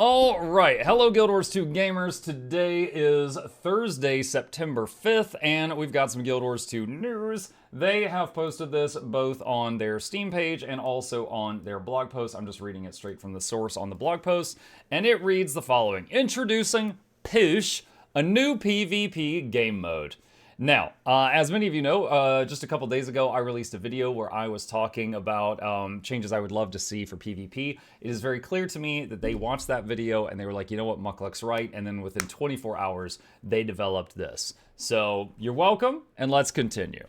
All right, hello Guild Wars 2 gamers. Today is Thursday, September 5th, and we've got some Guild Wars 2 news. They have posted this both on their Steam page and also on their blog post. I'm just reading it straight from the source on the blog post, and it reads the following. Introducing Push, a new PvP game mode. Now, as many of you know, just a couple days ago, I released a video where I was talking about changes I would love to see for PvP. It is very clear to me that they watched that video and they were like, you know what, Muckluck's right. And then within 24 hours, they developed this. So you're welcome, and let's continue.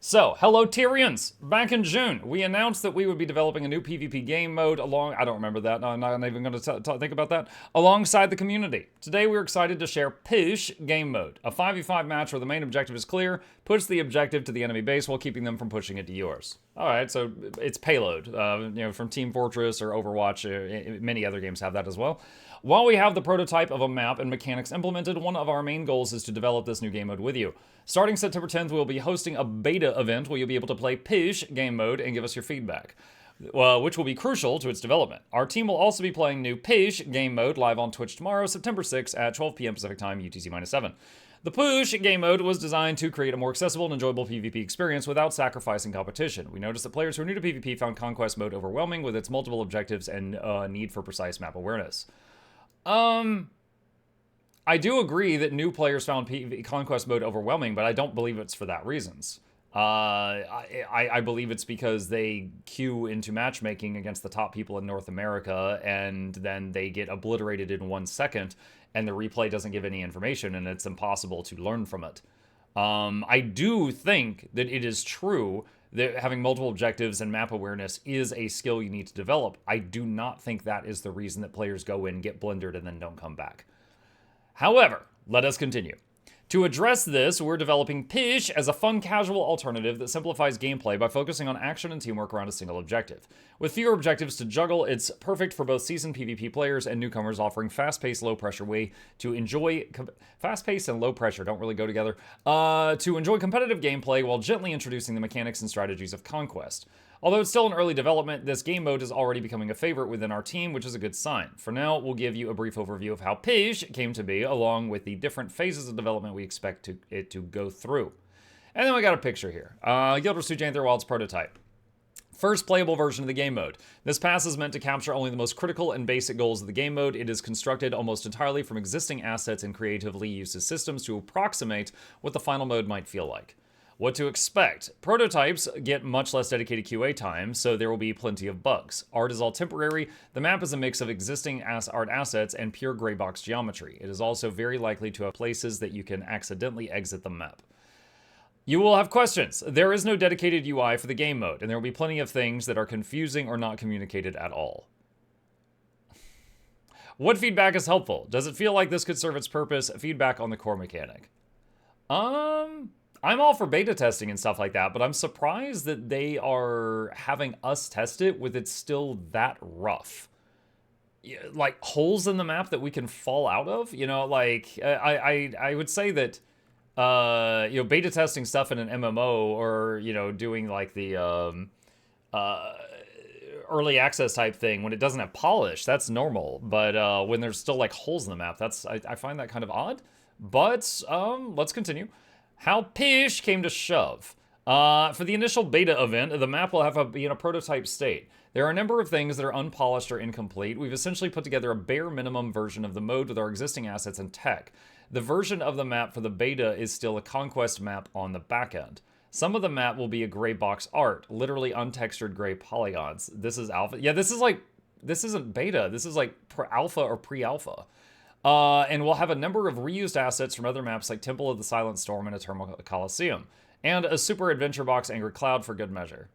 So, hello Tyrians! Back in June, we announced that we would be developing a new PvP game mode I don't remember that, no, I'm not even going to think about that, alongside the community. Today we're excited to share Push game mode, a 5v5 match where the main objective is clear, push the objective to the enemy base while keeping them from pushing it to yours. Alright, so it's payload, from Team Fortress or Overwatch, many other games have that as well. While we have the prototype of a map and mechanics implemented, one of our main goals is to develop this new game mode with you. Starting September 10th, we'll be hosting a beta event where you'll be able to play Push game mode and give us your feedback, which will be crucial to its development. Our team will also be playing new Push game mode live on Twitch tomorrow, September 6th at 12 p.m. Pacific Time, UTC-7. The Push game mode was designed to create a more accessible and enjoyable PvP experience without sacrificing competition. We noticed that players who are new to PvP found Conquest mode overwhelming with its multiple objectives and need for precise map awareness. I do agree that new players found Conquest mode overwhelming, but I don't believe it's for that reasons. I believe it's because they queue into matchmaking against the top people in North America, and then they get obliterated in 1 second, and the replay doesn't give any information, and it's impossible to learn from it. I do think that it is true that having multiple objectives and map awareness is a skill you need to develop. I do not think that is the reason that players go in, get blendered, and then don't come back. However, let us continue. To address this, we're developing Push as a fun, casual alternative that simplifies gameplay by focusing on action and teamwork around a single objective. With fewer objectives to juggle, it's perfect for both seasoned PvP players and newcomers, offering fast-paced, low-pressure way to enjoy... Fast-paced and low-pressure don't really go together. To enjoy competitive gameplay while gently introducing the mechanics and strategies of Conquest. Although it's still in early development, this game mode is already becoming a favorite within our team, which is a good sign. For now, we'll give you a brief overview of how Push came to be, along with the different phases of development we expect it to go through. And then we got a picture here. Guild Wars 2 Jane Wild's prototype. First playable version of the game mode. This pass is meant to capture only the most critical and basic goals of the game mode. It is constructed almost entirely from existing assets and creatively uses systems to approximate what the final mode might feel like. What to expect? Prototypes get much less dedicated QA time, so there will be plenty of bugs. Art is all temporary. The map is a mix of existing art assets and pure gray box geometry. It is also very likely to have places that you can accidentally exit the map. You will have questions. There is no dedicated UI for the game mode, and there will be plenty of things that are confusing or not communicated at all. What feedback is helpful? Does it feel like this could serve its purpose? Feedback on the core mechanic. I'm all for beta testing and stuff like that, but I'm surprised that they are having us test it with it still that rough. Like, holes in the map that we can fall out of? You know, like, I would say that, beta testing stuff in an MMO or, doing, like, the, early access type thing, when it doesn't have polish, that's normal. But when there's still, like, holes in the map, I find that kind of odd. But, let's continue. How Push came to shove. For the initial beta event, the map will be in a prototype state. There are a number of things that are unpolished or incomplete. We've essentially put together a bare minimum version of the mode with our existing assets and tech. The version of the map for the beta is still a Conquest map on the back end. Some of the map will be a gray box art, literally untextured gray polygons. This is alpha. Yeah, this isn't beta. This is like alpha or pre-alpha. And we'll have a number of reused assets from other maps like Temple of the Silent Storm and Eternal Coliseum, and a super adventure box Angry Cloud for good measure.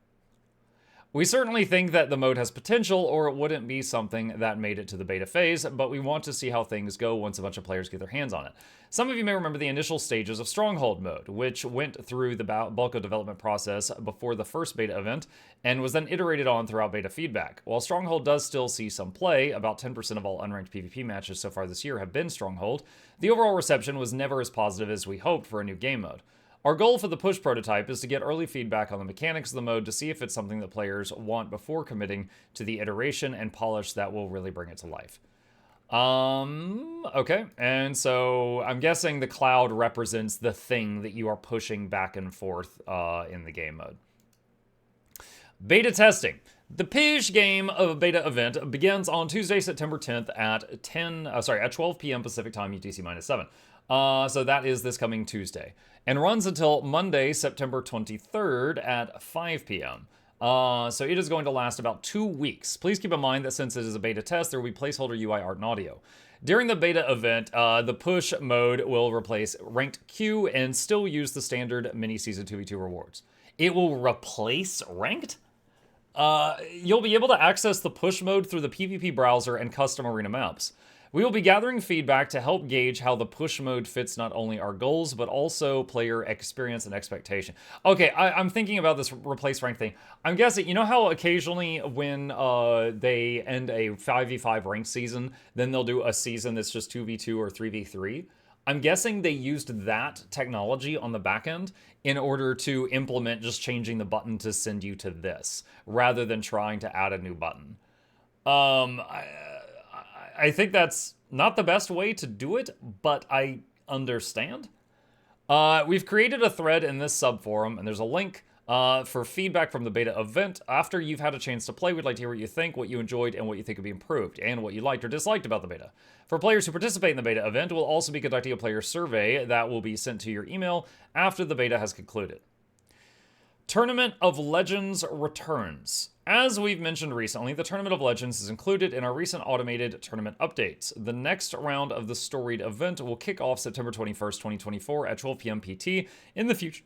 We certainly think that the mode has potential, or it wouldn't be something that made it to the beta phase, but we want to see how things go once a bunch of players get their hands on it. Some of you may remember the initial stages of Stronghold mode, which went through the bulk of development process before the first beta event, and was then iterated on throughout beta feedback. While Stronghold does still see some play, about 10% of all unranked PvP matches so far this year have been Stronghold, the overall reception was never as positive as we hoped for a new game mode. Our goal for the Push prototype is to get early feedback on the mechanics of the mode to see if it's something that players want before committing to the iteration and polish that will really bring it to life. Okay. And so I'm guessing the cloud represents the thing that you are pushing back and forth in the game mode. Beta testing. The Pidge game of a beta event begins on Tuesday, September 10th at 12 p.m. Pacific time, UTC -7. So that is this coming Tuesday, and runs until Monday, September 23rd at 5 p.m. So it is going to last about 2 weeks. Please keep in mind that since it is a beta test, there will be placeholder UI art and audio. During the beta event, the push mode will replace ranked queue and still use the standard mini season 2v2 rewards. It will replace ranked? You'll be able to access the push mode through the PvP browser and custom arena maps. We will be gathering feedback to help gauge how the push mode fits not only our goals, but also player experience and expectation. Okay, I'm thinking about this replace rank thing. I'm guessing, you know how occasionally when they end a 5v5 ranked season, then they'll do a season that's just 2v2 or 3v3? I'm guessing they used that technology on the back end in order to implement just changing the button to send you to this, rather than trying to add a new button. I think that's not the best way to do it, but I understand. We've created a thread in this subforum, and there's a link for feedback from the beta event. After you've had a chance to play, we'd like to hear what you think, what you enjoyed, and what you think could be improved, and what you liked or disliked about the beta. For players who participate in the beta event, we'll also be conducting a player survey that will be sent to your email after the beta has concluded. Tournament of Legends returns. As we've mentioned recently, the Tournament of Legends is included in our recent automated tournament updates. The next round of the storied event will kick off September 21st, 2024 at 12 p.m. PT. In the future,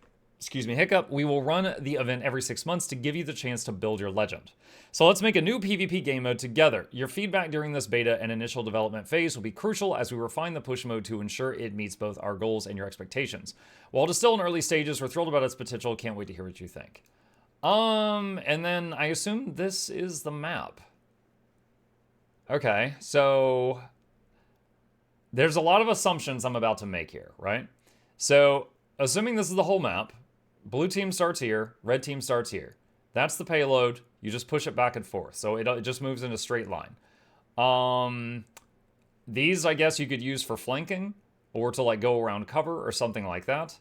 we will run the event every 6 months to give you the chance to build your legend. So let's make a new PvP game mode together. Your feedback during this beta and initial development phase will be crucial as we refine the push mode to ensure it meets both our goals and your expectations. While it is still in early stages, we're thrilled about its potential. Can't wait to hear what you think. And then I assume this is the map. Okay, so there's a lot of assumptions I'm about to make here, right? So assuming this is the whole map, blue team starts here, red team starts here. That's the payload. You just push it back and forth. So it just moves in a straight line. These, I guess, you could use for flanking or to like go around cover or something like that.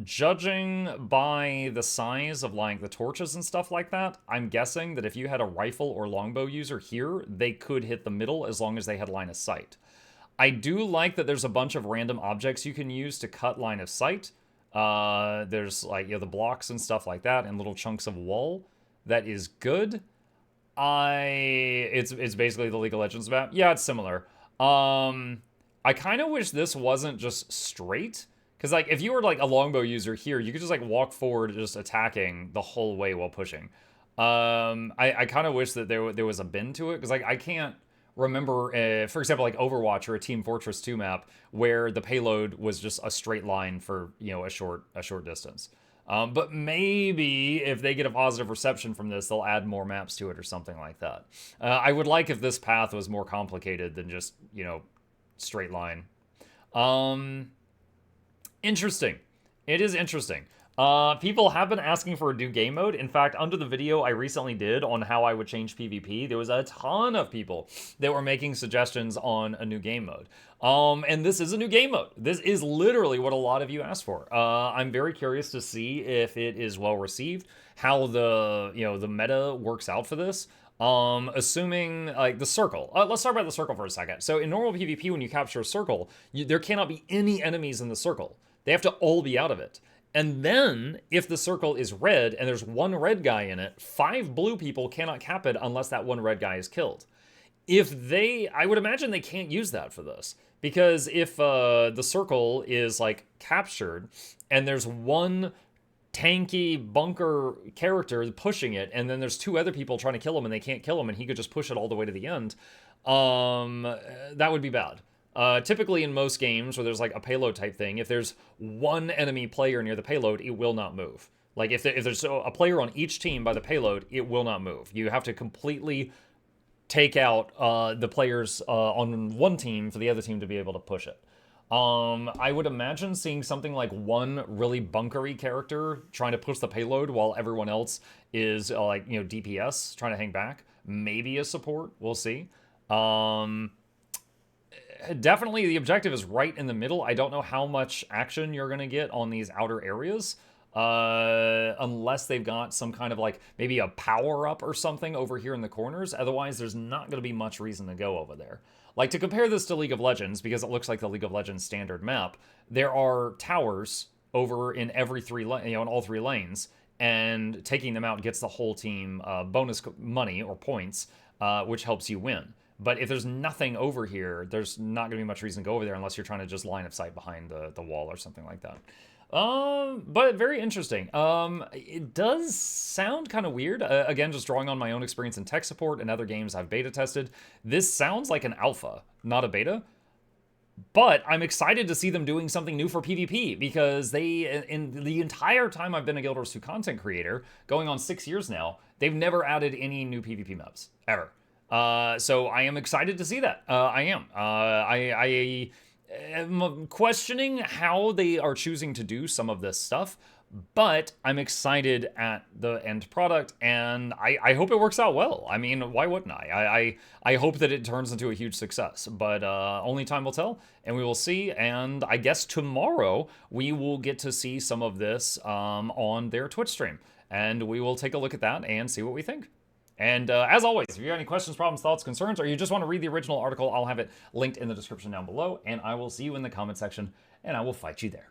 Judging by the size of like the torches and stuff like that, I'm guessing that if you had a rifle or longbow user here, they could hit the middle as long as they had line of sight. I do like that there's a bunch of random objects you can use to cut line of sight. There's like, the blocks and stuff like that and little chunks of wall. That is good. It's basically the League of Legends map. Yeah, it's similar. I kind of wish this wasn't just straight. Because, like, if you were, like, a longbow user here, you could just, like, walk forward just attacking the whole way while pushing. I kind of wish that there was a bend to it. Because, like, I can't remember, for example, like, Overwatch or a Team Fortress 2 map where the payload was just a straight line for, a short distance. But maybe if they get a positive reception from this, they'll add more maps to it or something like that. I would like if this path was more complicated than just, straight line. Interesting. It is interesting. People have been asking for a new game mode. In fact, under the video I recently did on how I would change PvP, there was a ton of people that were making suggestions on a new game mode. And this is a new game mode. This is literally what a lot of you asked for. I'm very curious to see if it is well received, how the meta works out for this. Assuming like the circle. Let's talk about the circle for a second. So in normal PvP, when you capture a circle, there cannot be any enemies in the circle. They have to all be out of it. And then, if the circle is red and there's one red guy in it, 5 blue people cannot cap it unless that one red guy is killed. I would imagine they can't use that for this. Because if the circle is, like, captured and there's one tanky bunker character pushing it, and then there's 2 other people trying to kill him and they can't kill him and he could just push it all the way to the end, that would be bad. Typically in most games where there's like a payload type thing, if there's one enemy player near the payload, it will not move. Like if there's a player on each team by the payload, it will not move. You have to completely take out the players on one team for the other team to be able to push it. I would imagine seeing something like one really bunkery character trying to push the payload while everyone else is DPS trying to hang back. Maybe a support. We'll see. Definitely the objective is right in the middle. I don't know how much action you're going to get on these outer areas. Unless they've got some kind of like maybe a power up or something over here in the corners. Otherwise, there's not going to be much reason to go over there. Like, to compare this to League of Legends, because it looks like the League of Legends standard map, there are towers over in every in all three lanes, and taking them out gets the whole team bonus money or points, which helps you win. But if there's nothing over here, there's not going to be much reason to go over there unless you're trying to just line of sight behind the wall or something like that. But very interesting. It does sound kind of weird. Again, just drawing on my own experience in tech support and other games I've beta tested. This sounds like an alpha, not a beta. But I'm excited to see them doing something new for PvP, because they, in the entire time I've been a Guild Wars 2 content creator, going on 6 years now, they've never added any new PvP maps, ever. So I am excited to see that. I am. I am questioning how they are choosing to do some of this stuff, but I'm excited at the end product, and I hope it works out well. I mean, why wouldn't I? I hope that it turns into a huge success, but only time will tell, and we will see. And I guess tomorrow we will get to see some of this on their Twitch stream, and we will take a look at that and see what we think. And as always, if you have any questions, problems, thoughts, concerns, or you just want to read the original article, I'll have it linked in the description down below, and I will see you in the comment section, and I will fight you there.